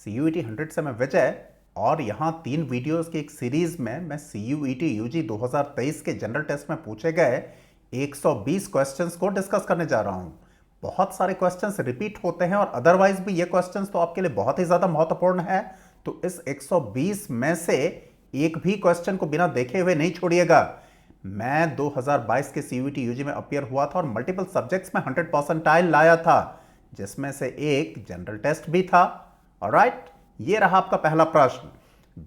CUET 100 से मैं विजय और यहाँ 3 वीडियोस की एक सीरीज में मैं CUET UG 2023 के जनरल टेस्ट में पूछे गए 120 क्वेश्चंस को डिस्कस करने जा रहा हूँ। बहुत सारे क्वेश्चंस रिपीट होते हैं और अदरवाइज भी ये क्वेश्चंस तो आपके लिए बहुत ही ज़्यादा महत्वपूर्ण है, तो इस 120 में से एक भी क्वेश्चन को बिना देखे हुए नहीं छोड़िएगा। मैं 2022 के CUET UG में अपियर हुआ था और मल्टीपल सब्जेक्ट्स में 100 परसेंटाइल लाया था, जिसमें से एक जनरल टेस्ट भी था। ऑलराइट, ये रहा आपका पहला प्रश्न।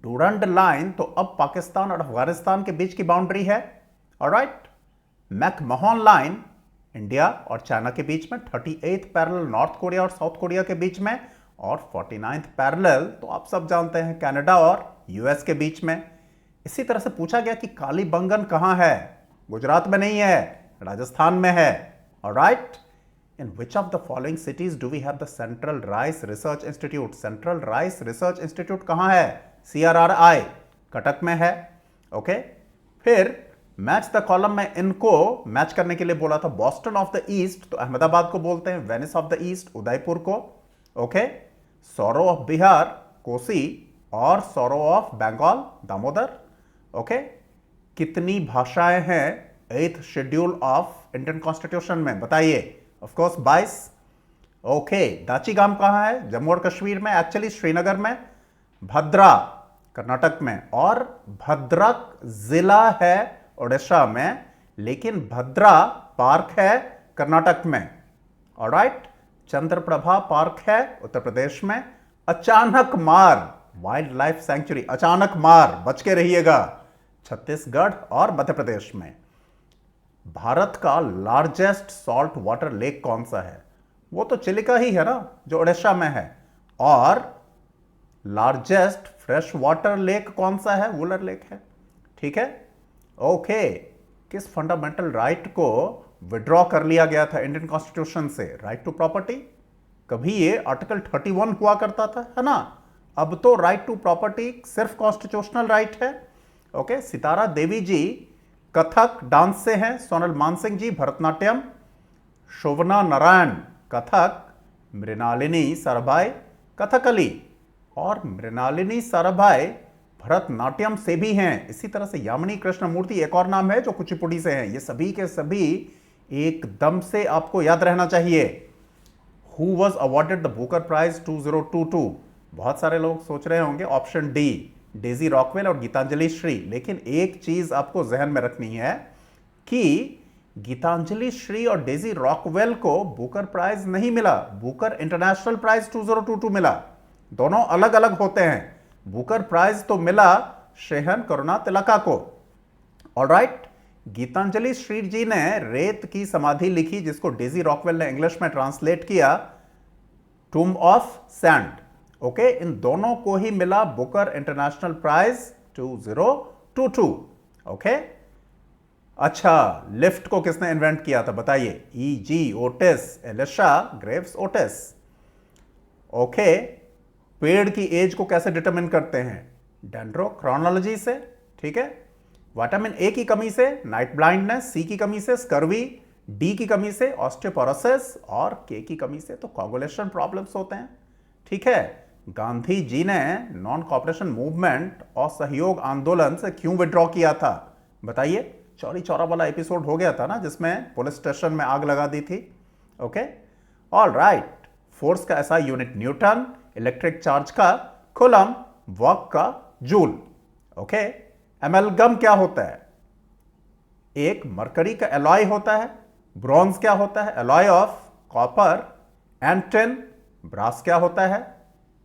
डूरंड लाइन तो अब पाकिस्तान और अफगानिस्तान के बीच की बाउंड्री है। ऑलराइट, मैकमोहन लाइन इंडिया और चाइना के बीच में, 38th पैरेलल नॉर्थ कोरिया और साउथ कोरिया के बीच में, और 49th पैरेलल तो आप सब जानते हैं कनाडा और यूएस के बीच में। इसी तरह से पूछा गया कि कालीबंगन कहां है। गुजरात में नहीं है, राजस्थान में है। Alright, in which of the following cities do we have the Central Rice Research Institute? Central Rice Research Institute कहाँ है? CRRI कटक में है। ओके, फिर मैच द कॉलम में इनको मैच करने के लिए बोला था। बॉस्टन ऑफ द ईस्ट तो अहमदाबाद को बोलते हैं, Venice of the east Udaipur को। Okay, sorrow of Bihar Kosi और sorrow of Bengal Damodar. Okay, कितनी भाषाएं हैं 8th schedule of Indian constitution में, बताइए। Of course 22। ओके, दाची गांव कहां है? जम्मू और कश्मीर में, एक्चुअली श्रीनगर में। भद्रा कर्नाटक में, और भद्रक जिला है ओडिशा में, लेकिन भद्रा पार्क है कर्नाटक में। ऑलराइट, चंद्रप्रभा पार्क है उत्तर प्रदेश में। अचानक मार वाइल्ड लाइफ सेंचुरी, अचानक मार, बच के रहिएगा, छत्तीसगढ़ और मध्य प्रदेश में। भारत का लार्जेस्ट सॉल्ट वाटर लेक कौन सा है? वो तो चिलिका ही है ना, जो ओडिशा में है। और लार्जेस्ट फ्रेश वाटर लेक कौन सा है? वुलर लेक है। ठीक है। ओके, किस फंडामेंटल राइट को विड्रॉ कर लिया गया था इंडियन कॉन्स्टिट्यूशन से? Right to property. कभी ये आर्टिकल 31 हुआ करता था, है ना। अब तो राइट टू प्रॉपर्टी सिर्फ कॉन्स्टिट्यूशनल राइट है। ओके, सितारा देवी जी कथक डांस से हैं, सोनल मानसिंह जी भरतनाट्यम, शोभना नारायण कथक, मृणालिनी साराभाई कथकली, और मृणालिनी साराभाई भरतनाट्यम से भी हैं। इसी तरह से यामिनी कृष्णमूर्ति एक और नाम है जो कुचिपुड़ी से हैं। ये सभी के सभी एकदम से आपको याद रहना चाहिए। Who was awarded the Booker Prize 2022? बहुत सारे लोग सोच रहे होंगे ऑप्शन डी, डेजी रॉकवेल और गीतांजलि श्री। लेकिन एक चीज आपको जहन में रखनी है कि गीतांजलि श्री और डेजी रॉकवेल को बुकर प्राइज नहीं मिला, बुकर इंटरनेशनल प्राइज 2022 मिला। दोनों अलग अलग होते हैं। बुकर प्राइज तो मिला शेहन करुणा तिलका को। ऑलराइट, गीतांजलि श्री जी ने रेत की समाधि लिखी, जिसको डेजी रॉकवेल ने इंग्लिश में ट्रांसलेट किया टूम ऑफ सैंड। ओके, इन दोनों को ही मिला बुकर इंटरनेशनल प्राइज 2022। ओके, अच्छा, लिफ्ट को किसने इन्वेंट किया था, बताइए? E.G. Otis, Elisha Graves Otis. Okay, पेड़ की एज को कैसे डिटरमिन करते हैं? डेंड्रोक्रोनोलॉजी से। ठीक है। विटामिन ए की कमी से नाइट ब्लाइंडनेस, सी की कमी से स्कर्वी, डी की कमी से ऑस्टियोपोरोसिस, और के की कमी से तो कोगुलेशन प्रॉब्लम्स होते हैं। ठीक है। गांधी जी ने नॉन कॉपरेशन मूवमेंट और सहयोग आंदोलन से क्यों विड्रॉ किया था, बताइए? चौरी चौरा वाला एपिसोड हो गया था ना, जिसमें पुलिस स्टेशन में आग लगा दी थी। ओके, ऑल राइट, फोर्स का ऐसा यूनिट न्यूटन, इलेक्ट्रिक चार्ज का कूलम, वर्क का जूल। ओके, एमलगम क्या होता है? एक मरकरी का एलॉय होता है। ब्रॉन्ज क्या होता है? Alloy of copper and tin. Brass क्या होता है?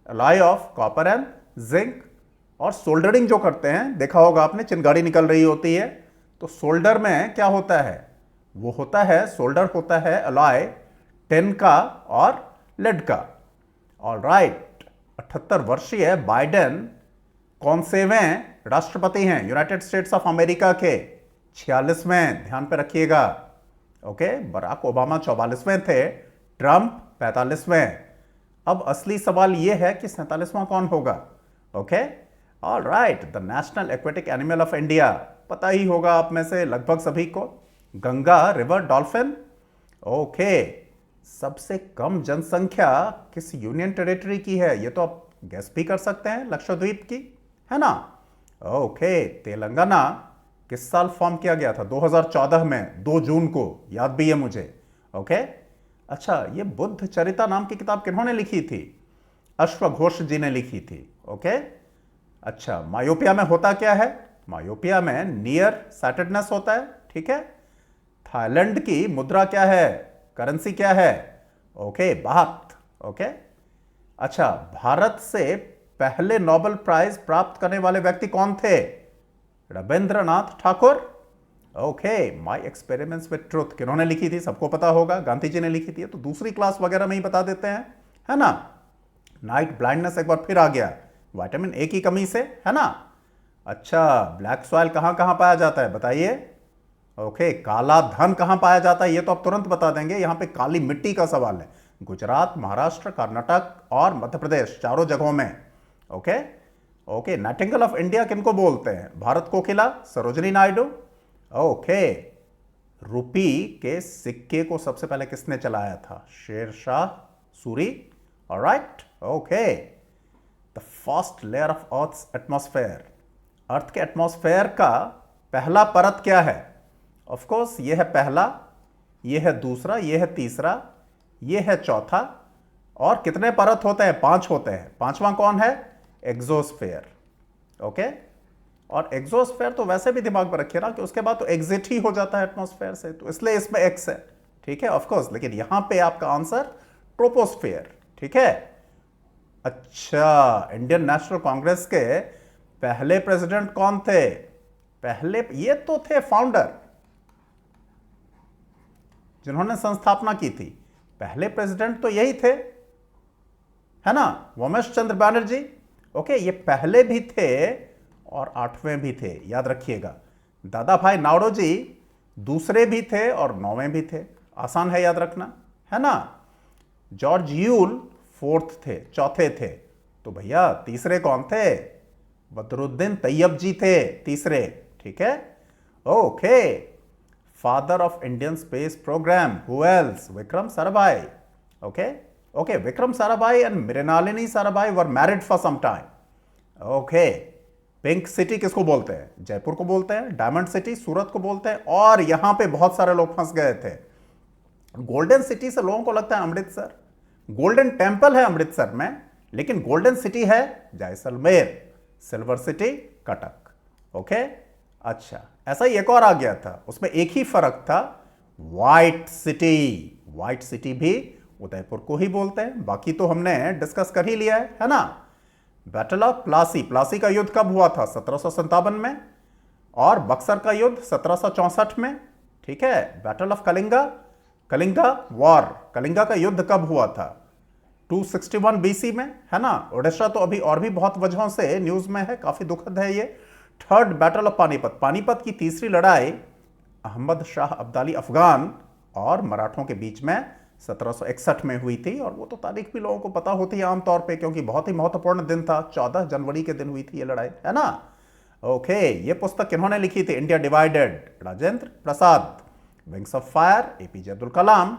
Alloy of copper and zinc. और सोल्डरिंग जो करते हैं, देखा होगा आपने, चिंगारी निकल रही होती है, तो सोल्डर में क्या होता है? वो होता है, सोल्डर होता है एलॉय टिन का और लेड का। ऑलराइट, 78 वर्षीय बाइडेन कौन सेवें राष्ट्रपति हैं यूनाइटेड स्टेट्स ऑफ अमेरिका के? 46वें, ध्यान पे रखिएगा। ओके, बराक ओबामा 44वें थे, ट्रंप 45वें। अब असली सवाल यह है कि 47वां कौन होगा? Okay, alright, the national aquatic animal of India, पता ही होगा आप में से लगभग सभी को, गंगा रिवर डॉल्फिन। ओके, सबसे कम जनसंख्या किस यूनियन टेरिटरी की है? ये तो आप गेस भी कर सकते हैं, लक्षद्वीप की, है ना। ओके, तेलंगाना किस साल फॉर्म किया गया था? 2014 में 2 जून को, याद भी है मुझे। ओके, अच्छा, ये बुद्ध चरिता नाम की किताब किन्होंने लिखी थी? अश्वघोष जी ने लिखी थी। ओके, अच्छा, मायोपिया में होता क्या है? मायोपिया में नियर साइटेडनेस होता है, ठीक है। थाईलैंड की मुद्रा क्या है, करेंसी क्या है? ओके, बात। ओके, अच्छा, भारत से पहले नोबेल प्राइज प्राप्त करने वाले व्यक्ति कौन थे? Rabindranath Thakur. Okay, my experiments with truth किन्होंने लिखी थी? सबको पता होगा, गांधी जी ने लिखी थी। तो दूसरी क्लास वगैरह में ही बता देते हैं, है ना। नाइट ब्लाइंडनेस एक बार फिर आ गया, विटामिन ए की कमी से, है ना। अच्छा, ब्लैक सॉइल कहां कहां पाया जाता है, बताइए। ओके, काला धन कहां पाया जाता है, ये तो आप तुरंत बता देंगे। यहां पे काली मिट्टी का सवाल है। गुजरात, महाराष्ट्र, कर्नाटक और मध्य प्रदेश, चारों जगहों में। Okay, okay, nightingale of India किनको बोलते हैं? भारत कोकिला, सरोजिनी नायडू। ओके, रुपी के सिक्के को सबसे पहले किसने चलाया था? Sher Shah Suri. Alright, okay, the first layer of earth's atmosphere, earth के एटमॉस्फेयर का पहला परत क्या है? ऑफ कोर्स ये है पहला, ये है दूसरा, ये है तीसरा, ये है चौथा। और कितने परत होते हैं? 5 होते हैं। पांचवा कौन है? एक्सोस्फेयर। ओके, और एक्सोस्फेयर तो वैसे भी दिमाग में रखिए ना कि उसके बाद तो एग्जिट ही हो जाता है एटमॉस्फेयर से, तो इसलिए इसमें एक्स है, ठीक है, ऑफ कोर्स। लेकिन यहां पे आपका आंसर ट्रोपोस्फेयर, ठीक है। अच्छा, इंडियन नेशनल कांग्रेस के पहले प्रेसिडेंट कौन थे? पहले ये तो थे फाउंडर, जिन्होंने संस्थापना की थी। पहले प्रेसिडेंट तो यही थे, है ना, वोमेश चंद्र बैनर्जी। ओके, ये पहले भी थे और 8वें भी थे, याद रखिएगा। दादा भाई नावरोजी दूसरे भी थे और 9वें भी थे, आसान है याद रखना, है ना। जॉर्ज यूल 4th थे, चौथे थे। तो भैया तीसरे कौन थे? बदरुद्दीन तैयब जी थे तीसरे, ठीक है। Okay, father of Indian space program, who else? Vikram Sarabhai. Okay, okay, Vikram Sarabhai and Mrinalini Sarabhai were married for some time. Okay, pink city किसको बोलते हैं? जयपुर को बोलते हैं। डायमंड सिटी सूरत को बोलते हैं। और यहां पे बहुत सारे लोग फंस गए थे। गोल्डन सिटी से लोगों को लगता है अमृतसर, गोल्डन टेंपल है अमृतसर में, लेकिन गोल्डन सिटी है Jaisalmer, silver city Cuttack. Okay, अच्छा, ऐसा ही एक और आ गया था, उसमें एक ही फर्क था, व्हाइट सिटी। व्हाइट सिटी भी उदयपुर को ही बोलते हैं, बाकी तो हमने डिस्कस कर ही लिया है ना। बैटल ऑफ प्लासी, प्लासी का युद्ध कब हुआ था? 1757 में। और बक्सर का युद्ध 1764 में, ठीक है। Battle of Kalinga, Kalinga war, Kalinga का युद्ध कब हुआ था? 261 बीसी में, है ना। ओडिशा तो अभी और भी बहुत वजहों से न्यूज में है, काफी दुखद है ये। Third battle of Panipat, Panipat की तीसरी लड़ाई अहमद शाह अब्दाली अफगान और मराठों के बीच में 1761 में हुई थी। और वो तो तारीख भी लोगों को पता होती है आमतौर पे, क्योंकि बहुत ही महत्वपूर्ण दिन था, 14 जनवरी के दिन हुई थी ये लड़ाई, है ना। ओके, ये पुस्तक किन्होंने लिखी थी? India divided, Rajendra Prasad. Wings of fire, APJ Abdul Kalam.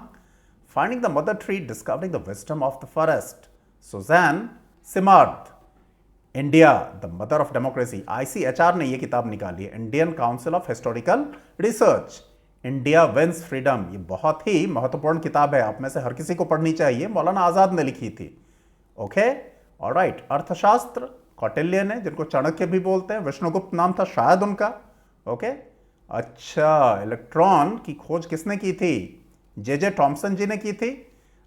Finding the mother tree, discovering the wisdom of the forest, Suzanne Simard. India the mother of democracy, ICHR ने ये किताब निकाली है, Indian council of historical research. India wins freedom, ये बहुत ही महत्वपूर्ण किताब है, आप में से हर किसी को पढ़नी चाहिए, मौलाना आजाद ने लिखी थी। Okay, alright. अर्थशास्त्र, कौटिल्य ने, जिनको चाणक्य भी बोलते हैं, विष्णुगुप्त नाम था शायद उनका। ओके, अच्छा, इलेक्ट्रॉन की खोज किसने की थी? जे टॉमसन जी ने की थी।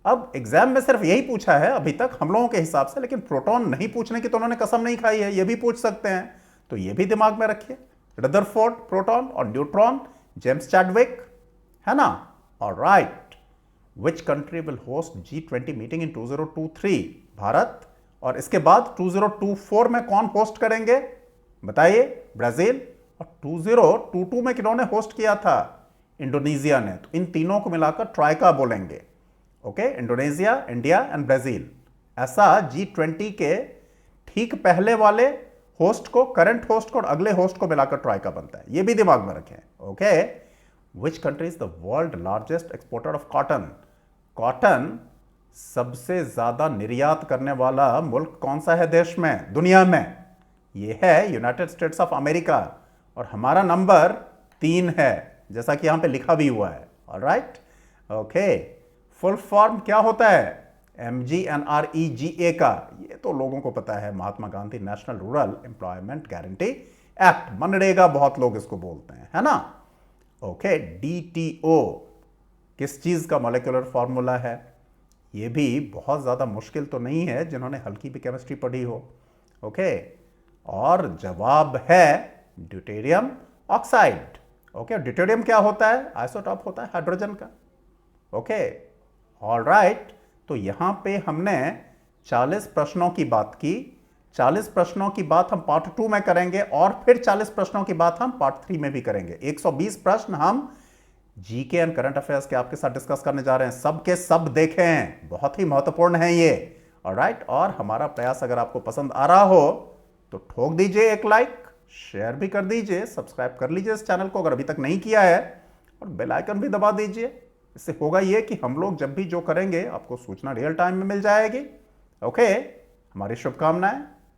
अब एग्जाम में सिर्फ यही पूछा है अभी तक हम लोगों के हिसाब से, लेकिन प्रोटॉन नहीं पूछने की तो उन्होंने कसम नहीं खाई है, ये भी पूछ सकते हैं, तो ये भी दिमाग में रखिए। रदरफोर्ड प्रोटॉन और न्यूट्रॉन, जेम्स चैडविक, है ना। Alright, which country will host G20 meeting in 2023? Bharat. और इसके बाद 2024 में कौन होस्ट करेंगे बताइए? ब्राजील। और 2022 में किन्होंने होस्ट किया था? इंडोनेशिया ने। तो इन तीनों को मिलाकर ट्राइका बोलेंगे। Okay, Indonesia, India and Brazil. ऐसा G20 के ठीक पहले वाले होस्ट को, करंट होस्ट को और अगले होस्ट को मिलाकर ट्राइका बनता है, ये भी दिमाग में रखें। Okay, which country is the world largest exporter of cotton? Cotton सबसे ज्यादा निर्यात करने वाला मुल्क कौन सा है देश में, दुनिया में? ये है यूनाइटेड स्टेट्स ऑफ अमेरिका, और हमारा नंबर 3 है, जैसा कि यहां पे लिखा भी हुआ है। Alright, okay. फुल फॉर्म क्या होता है MGNREGA का? ये तो लोगों को पता है, Mahatma Gandhi national rural employment guarantee act, MNREGA बहुत लोग इसको बोलते हैं, है ना। ओके, DTO किस चीज का मॉलिक्यूलर फॉर्मूला है? ये भी बहुत ज्यादा मुश्किल तो नहीं है जिन्होंने हल्की भी केमिस्ट्री पढ़ी हो। ओके, और जवाब है ड्यूटेरियम ऑक्साइड। ओके, ड्यूटेरियम क्या होता है? आइसोटॉप होता है हाइड्रोजन का। Okay, alright. तो यहां पे हमने 40 प्रश्नों की बात की। 40 प्रश्नों की बात हम पार्ट 2 में करेंगे, और फिर 40 प्रश्नों की बात हम पार्ट 3 में भी करेंगे। 120 प्रश्न हम जीके एंड करंट अफेयर्स के आपके साथ डिस्कस करने जा रहे हैं। सब के सब देखें, बहुत ही महत्वपूर्ण है ये। ऑलराइट, और हमारा प्रयास अगर आपको पसंद आ रहा हो तो ठोक दीजिए एक लाइक, शेयर भी कर दीजिए, सब्सक्राइब कर लीजिए इस चैनल को अगर अभी तक नहीं किया है, और बेल आइकन भी दबा दीजिए। इससे होगा ये कि हम लोग जब भी जो करेंगे आपको सूचना रियल टाइम में मिल जाएगी। ओके, हमारी शुभकामनाएं।